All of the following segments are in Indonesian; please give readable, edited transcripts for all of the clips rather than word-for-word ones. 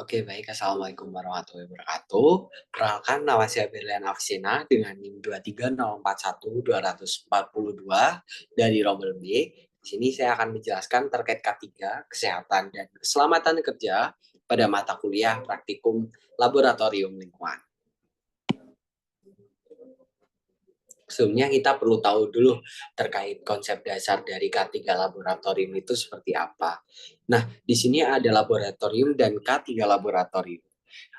Oke, baik. Assalamualaikum warahmatullahi wabarakatuh. Perkenalkan, nama saya Berlian Afsina dengan NIM 23041-242 dari Rombel B. Di sini saya akan menjelaskan terkait K3, kesehatan dan keselamatan kerja pada mata kuliah praktikum laboratorium lingkungan. Sebelumnya kita perlu tahu dulu terkait konsep dasar dari K3 laboratorium itu seperti apa. Nah, di sini ada laboratorium dan K3 laboratorium.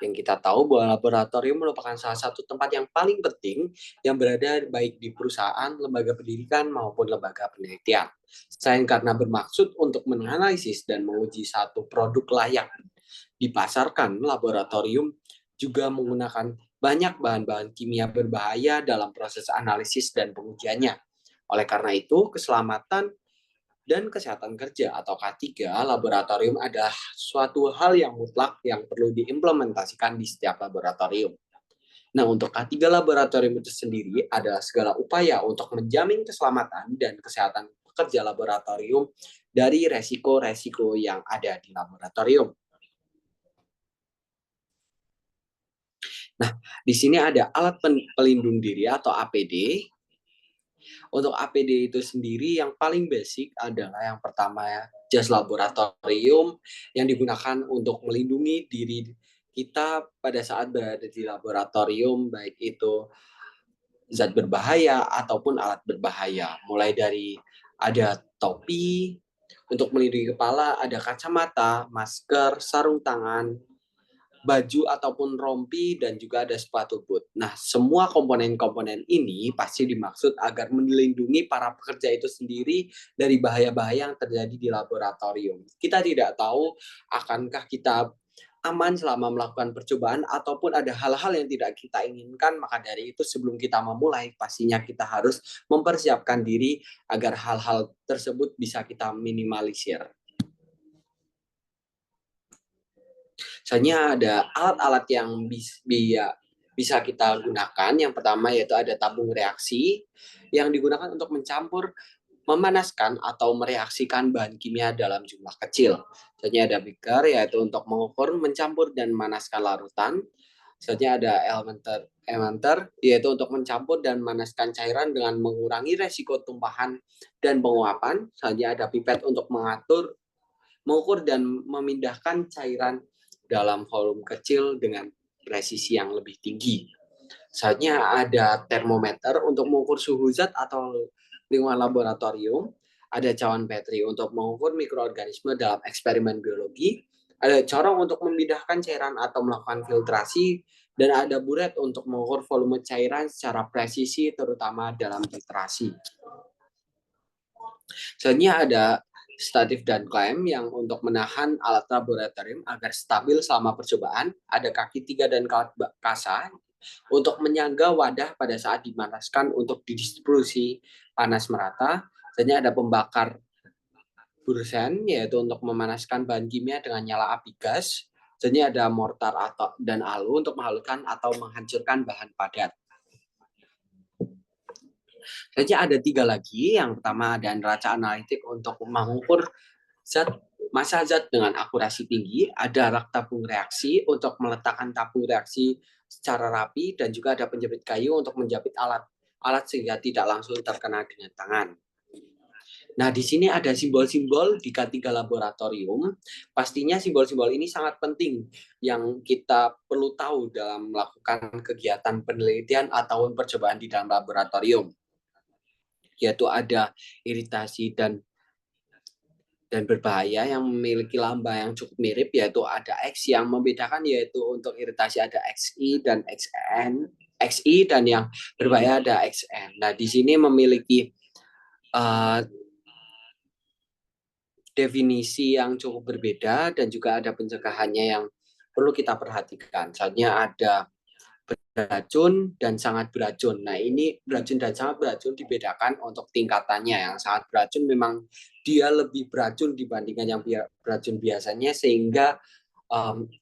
Yang kita tahu bahwa laboratorium merupakan salah satu tempat yang paling penting yang berada baik di perusahaan, lembaga pendidikan, maupun lembaga penelitian. Selain karena bermaksud untuk menganalisis dan menguji satu produk layak dipasarkan, laboratorium juga menggunakan banyak bahan-bahan kimia berbahaya dalam proses analisis dan pengujiannya. Oleh karena itu, keselamatan dan kesehatan kerja atau K3 laboratorium adalah suatu hal yang mutlak yang perlu diimplementasikan di setiap laboratorium. Nah, untuk K3 laboratorium itu sendiri adalah segala upaya untuk menjamin keselamatan dan kesehatan pekerja laboratorium dari resiko-resiko yang ada di laboratorium. Nah, di sini ada alat pelindung diri atau APD. Untuk APD itu sendiri yang paling basic adalah yang pertama ya, jas laboratorium yang digunakan untuk melindungi diri kita pada saat berada di laboratorium, baik itu zat berbahaya ataupun alat berbahaya. Mulai dari ada topi untuk melindungi kepala, ada kacamata, masker, sarung tangan, baju ataupun rompi, dan juga ada sepatu boot. Nah, semua komponen-komponen ini pasti dimaksud agar melindungi para pekerja itu sendiri dari bahaya-bahaya yang terjadi di laboratorium. Kita tidak tahu akankah kita aman selama melakukan percobaan ataupun ada hal-hal yang tidak kita inginkan, maka dari itu sebelum kita memulai pastinya kita harus mempersiapkan diri agar hal-hal tersebut bisa kita minimalisir. Misalnya ada alat-alat yang bisa kita gunakan. Yang pertama yaitu ada tabung reaksi yang digunakan untuk mencampur, memanaskan atau mereaksikan bahan kimia dalam jumlah kecil. Misalnya ada beaker yaitu untuk mengukur, mencampur dan memanaskan larutan. Misalnya ada elementer yaitu untuk mencampur dan memanaskan cairan dengan mengurangi resiko tumpahan dan penguapan. Misalnya ada pipet untuk mengukur dan memindahkan cairan dalam volume kecil dengan presisi yang lebih tinggi. Selanjutnya ada termometer untuk mengukur suhu zat atau lingkungan laboratorium. Ada cawan Petri untuk mengukur mikroorganisme dalam eksperimen biologi. Ada corong untuk memindahkan cairan atau melakukan filtrasi. Dan ada buret untuk mengukur volume cairan secara presisi terutama dalam filtrasi. Selanjutnya ada statif dan klem yang untuk menahan alat laboratorium agar stabil selama percobaan. Ada kaki 3 dan kawat kasa untuk menyangga wadah pada saat dimanaskan untuk didistribusi panas merata. Selanjutnya ada pembakar bursen yaitu untuk memanaskan bahan kimia dengan nyala api gas. Selanjutnya ada mortar dan alu untuk menghaluskan atau menghancurkan bahan padat. Jadi ada 3 lagi. Yang pertama ada neraca analitik untuk mengukur massa zat dengan akurasi tinggi. Ada rak tabung reaksi untuk meletakkan tabung reaksi secara rapi, dan juga ada penjepit kayu untuk menjepit alat sehingga tidak langsung terkena dengan tangan. Nah, di sini ada simbol-simbol di K3 laboratorium. Pastinya simbol-simbol ini sangat penting yang kita perlu tahu dalam melakukan kegiatan penelitian atau percobaan di dalam laboratorium. Yaitu ada iritasi dan berbahaya yang memiliki lambang yang cukup mirip, yaitu ada X yang membedakan, yaitu untuk iritasi ada XI dan XI, dan yang berbahaya ada XN. Nah, di sini memiliki definisi yang cukup berbeda dan juga ada pencegahannya yang perlu kita perhatikan. Misalnya ada beracun dan sangat beracun. Nah, ini beracun dan sangat beracun dibedakan untuk tingkatannya. Yang sangat beracun memang dia lebih beracun dibandingkan yang beracun biasanya, sehingga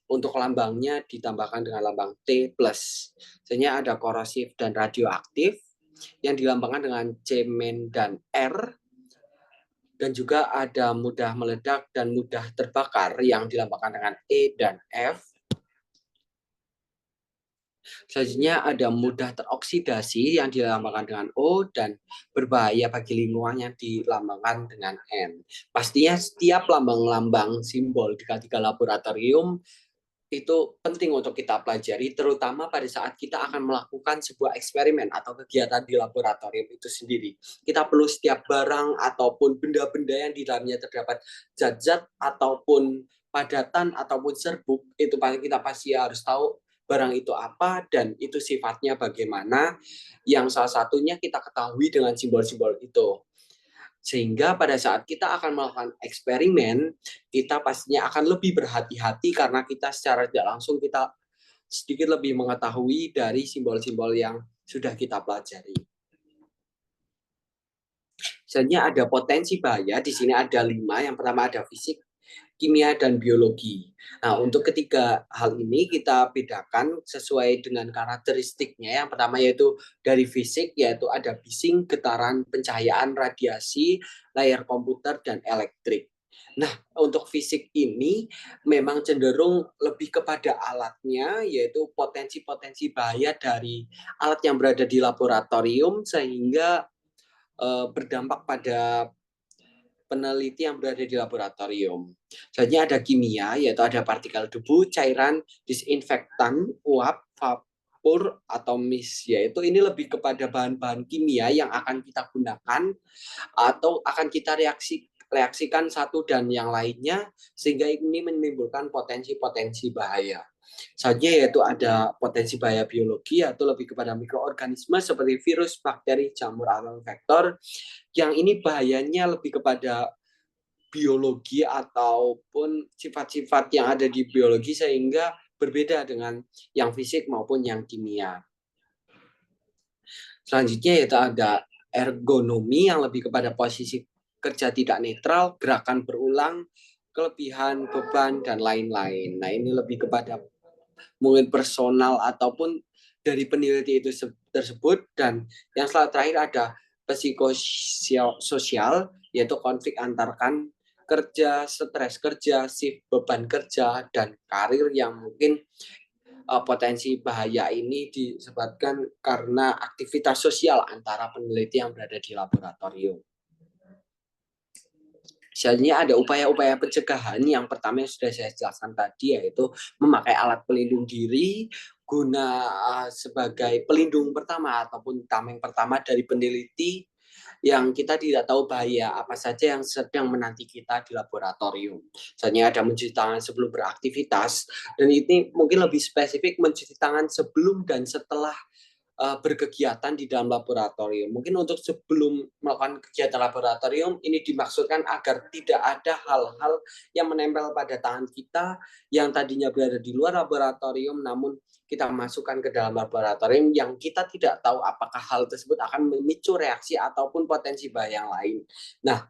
untuk lambangnya ditambahkan dengan lambang T+. Sebenarnya ada korosif dan radioaktif yang dilambangkan dengan C- dan R, dan juga ada mudah meledak dan mudah terbakar yang dilambangkan dengan E dan F. Selanjutnya ada mudah teroksidasi yang dilambangkan dengan O, dan berbahaya bagi lingkungan yang dilambangkan dengan N. Pastinya setiap lambang-lambang simbol di K3 laboratorium itu penting untuk kita pelajari, terutama pada saat kita akan melakukan sebuah eksperimen atau kegiatan di laboratorium itu sendiri. Kita perlu setiap barang ataupun benda-benda yang di dalamnya terdapat zat-zat ataupun padatan ataupun serbuk, itu kita pasti harus tahu barang itu apa dan itu sifatnya bagaimana, yang salah satunya kita ketahui dengan simbol-simbol itu. Sehingga pada saat kita akan melakukan eksperimen, kita pastinya akan lebih berhati-hati karena kita secara tidak langsung kita sedikit lebih mengetahui dari simbol-simbol yang sudah kita pelajari. Sebenarnya ada potensi bahaya, di sini ada 5. Yang pertama ada fisik, kimia, dan biologi. Nah, untuk ketiga hal ini kita bedakan sesuai dengan karakteristiknya. Yang pertama yaitu dari fisik, yaitu ada bising, getaran, pencahayaan, radiasi, layar komputer, dan elektrik. Nah, untuk fisik ini memang cenderung lebih kepada alatnya, yaitu potensi-potensi bahaya dari alat yang berada di laboratorium, sehingga berdampak pada peneliti yang berada di laboratorium. Selanjutnya ada kimia, yaitu ada partikel debu, cairan, disinfektan, uap, vapor, atau mist. Yaitu ini lebih kepada bahan-bahan kimia yang akan kita gunakan atau akan kita reaksikan satu dan yang lainnya, sehingga ini menimbulkan potensi-potensi bahaya. Selanjutnya yaitu ada potensi bahaya biologi, atau lebih kepada mikroorganisme seperti virus, bakteri, jamur, atau vektor, yang ini bahayanya lebih kepada biologi ataupun sifat-sifat yang ada di biologi, sehingga berbeda dengan yang fisik maupun yang kimia. Selanjutnya yaitu ada ergonomi yang lebih kepada posisi kerja tidak netral, gerakan berulang, kelebihan beban, dan lain-lain. Nah, ini lebih kepada mungkin personal ataupun dari peneliti itu tersebut. Dan yang terakhir ada psikososial, yaitu konflik antarkan kerja, stres kerja, shift beban kerja, dan karir yang mungkin potensi bahaya ini disebabkan karena aktivitas sosial antara peneliti yang berada di laboratorium. Selanjutnya ada upaya-upaya pencegahan. Yang pertama yang sudah saya jelaskan tadi, yaitu memakai alat pelindung diri guna sebagai pelindung pertama ataupun tameng pertama dari peneliti yang kita tidak tahu bahaya apa saja yang sedang menanti kita di laboratorium. Misalnya ada mencuci tangan sebelum beraktivitas, dan ini mungkin lebih spesifik mencuci tangan sebelum dan setelah berkegiatan di dalam laboratorium. Mungkin untuk sebelum melakukan kegiatan laboratorium, ini dimaksudkan agar tidak ada hal-hal yang menempel pada tangan kita yang tadinya berada di luar laboratorium, namun kita masukkan ke dalam laboratorium yang kita tidak tahu apakah hal tersebut akan memicu reaksi ataupun potensi bahaya yang lain. Nah,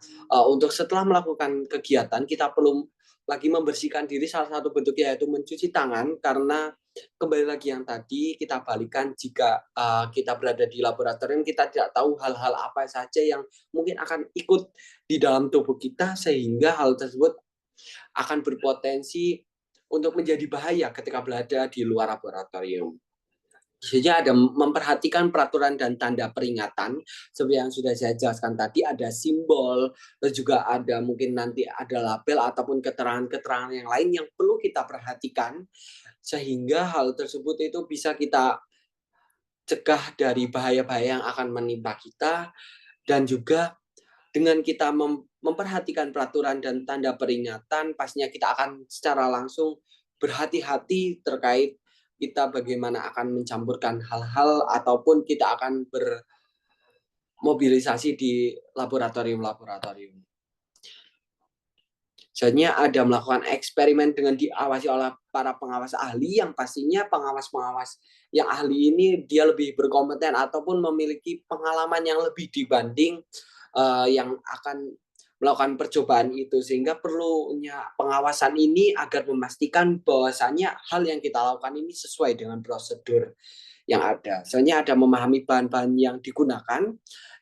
untuk setelah melakukan kegiatan, kita perlu lagi membersihkan diri. Salah satu bentuknya yaitu mencuci tangan, karena kembali lagi yang tadi kita balikan, jika kita berada di laboratorium, kita tidak tahu hal-hal apa saja yang mungkin akan ikut di dalam tubuh kita, sehingga hal tersebut akan berpotensi untuk menjadi bahaya ketika berada di luar laboratorium. Jadi ada memperhatikan peraturan dan tanda peringatan seperti yang sudah saya jelaskan tadi, ada simbol, terus juga ada mungkin nanti ada label ataupun keterangan-keterangan yang lain yang perlu kita perhatikan, sehingga hal tersebut itu bisa kita cegah dari bahaya-bahaya yang akan menimpa kita. Dan juga dengan kita memperhatikan peraturan dan tanda peringatan, pastinya kita akan secara langsung berhati-hati terkait kita bagaimana akan mencampurkan hal-hal ataupun kita akan bermobilisasi di laboratorium-laboratorium. Misalnya ada melakukan eksperimen dengan diawasi oleh para pengawas ahli yang pastinya pengawas-pengawas yang ahli ini dia lebih berkompeten ataupun memiliki pengalaman yang lebih dibanding yang akan melakukan percobaan itu, sehingga perlunya pengawasan ini agar memastikan bahwasannya hal yang kita lakukan ini sesuai dengan prosedur yang ada. Soalnya ada memahami bahan-bahan yang digunakan,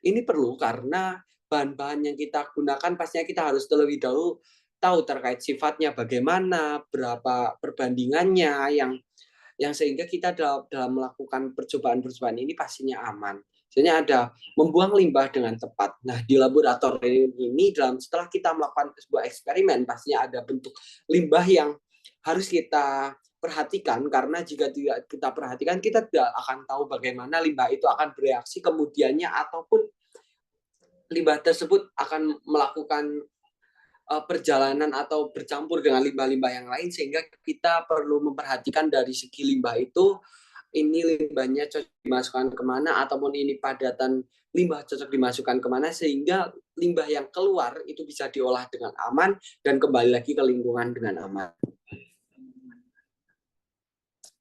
ini perlu karena bahan-bahan yang kita gunakan pastinya kita harus terlebih dahulu tahu terkait sifatnya bagaimana, berapa perbandingannya yang sehingga kita dalam melakukan percobaan-percobaan ini pastinya aman. Misalnya ada membuang limbah dengan tepat. Nah, di laboratorium ini setelah kita melakukan sebuah eksperimen, pastinya ada bentuk limbah yang harus kita perhatikan, karena jika tidak kita perhatikan, kita tidak akan tahu bagaimana limbah itu akan bereaksi kemudiannya, ataupun limbah tersebut akan melakukan perjalanan atau bercampur dengan limbah-limbah yang lain, sehingga kita perlu memperhatikan dari segi limbah itu, ini limbahnya cocok dimasukkan kemana, ataupun ini padatan limbah cocok dimasukkan kemana, sehingga limbah yang keluar itu bisa diolah dengan aman dan kembali lagi ke lingkungan dengan aman.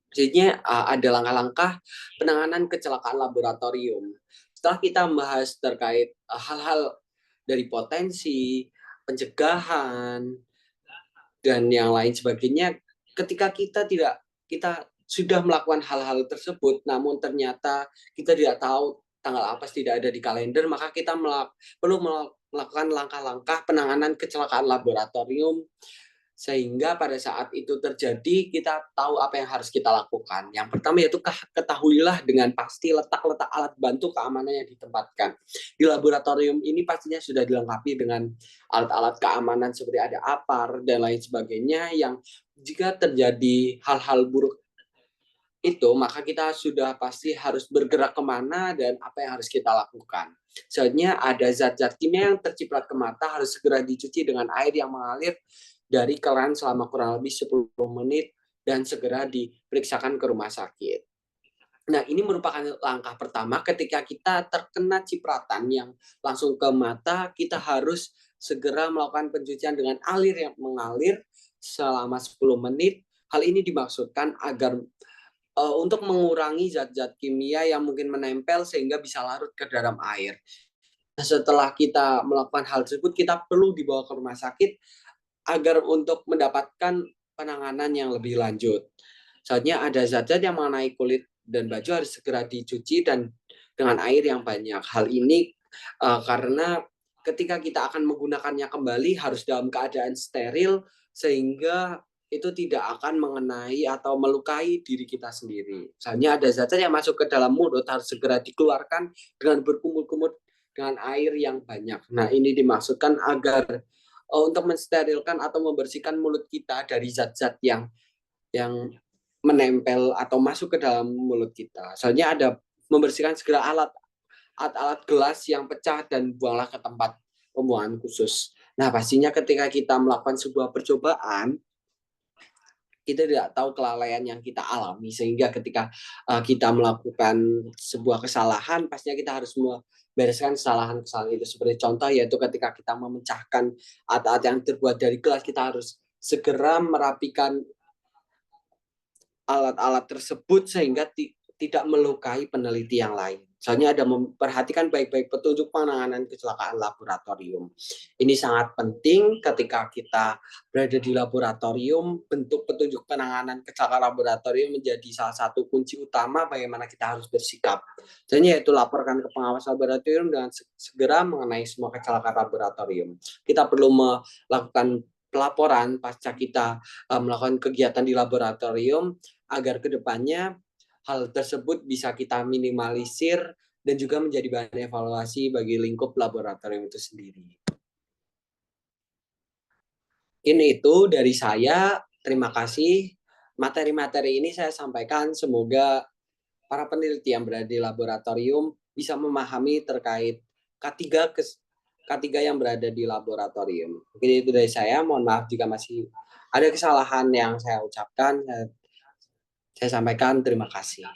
Maksudnya ada langkah-langkah penanganan kecelakaan laboratorium. Setelah kita membahas terkait hal-hal dari potensi, pencegahan, dan yang lain sebagainya, ketika kita sudah melakukan hal-hal tersebut, namun ternyata kita tidak tahu tanggal apa tidak ada di kalender, maka kita perlu melakukan langkah-langkah penanganan kecelakaan laboratorium, sehingga pada saat itu terjadi kita tahu apa yang harus kita lakukan. Yang pertama yaitu ketahuilah dengan pasti letak-letak alat bantu keamanan yang ditempatkan. Di laboratorium ini pastinya sudah dilengkapi dengan alat-alat keamanan seperti ada APAR dan lain sebagainya, yang jika terjadi hal-hal buruk itu, maka kita sudah pasti harus bergerak kemana dan apa yang harus kita lakukan. Soalnya ada zat-zat kimia yang terciprat ke mata harus segera dicuci dengan air yang mengalir dari keran selama kurang lebih 10 menit dan segera diperiksakan ke rumah sakit. Nah, ini merupakan langkah pertama ketika kita terkena cipratan yang langsung ke mata, kita harus segera melakukan pencucian dengan air yang mengalir selama 10 menit. Hal ini dimaksudkan agar untuk mengurangi zat-zat kimia yang mungkin menempel sehingga bisa larut ke dalam air. Nah, setelah kita melakukan hal tersebut, kita perlu dibawa ke rumah sakit agar untuk mendapatkan penanganan yang lebih lanjut. Soalnya ada zat-zat yang mengenai kulit dan baju harus segera dicuci dan dengan air yang banyak. Hal ini karena ketika kita akan menggunakannya kembali harus dalam keadaan steril, sehingga itu tidak akan mengenai atau melukai diri kita sendiri. Misalnya ada zat-zat yang masuk ke dalam mulut harus segera dikeluarkan dengan berkumur-kumur dengan air yang banyak. Nah, ini dimaksudkan agar untuk mensterilkan atau membersihkan mulut kita dari zat-zat yang menempel atau masuk ke dalam mulut kita. Soalnya ada membersihkan segera alat gelas yang pecah dan buanglah ke tempat pembuangan khusus. Nah, pastinya ketika kita melakukan sebuah percobaan, kita tidak tahu kelalaian yang kita alami, sehingga ketika kita melakukan sebuah kesalahan, pastinya kita harus membereskan kesalahan-kesalahan itu. Seperti contoh yaitu ketika kita memecahkan alat-alat yang terbuat dari gelas, kita harus segera merapikan alat-alat tersebut sehingga tidak melukai peneliti yang lain. Soalnya ada memperhatikan baik-baik petunjuk penanganan kecelakaan laboratorium. Ini sangat penting ketika kita berada di laboratorium, bentuk petunjuk penanganan kecelakaan laboratorium menjadi salah satu kunci utama bagaimana kita harus bersikap. Soalnya yaitu laporkan ke pengawas laboratorium dengan segera mengenai semua kecelakaan laboratorium. Kita perlu melakukan pelaporan pasca kita melakukan kegiatan di laboratorium agar kedepannya hal tersebut bisa kita minimalisir dan juga menjadi bahan evaluasi bagi lingkup laboratorium itu sendiri. Mungkin itu dari saya. Terima kasih. Materi-materi ini saya sampaikan, semoga para peneliti yang berada di laboratorium bisa memahami terkait K3 yang berada di laboratorium. Mungkin itu dari saya. Mohon maaf jika masih ada kesalahan yang saya ucapkan. Saya sampaikan terima kasih.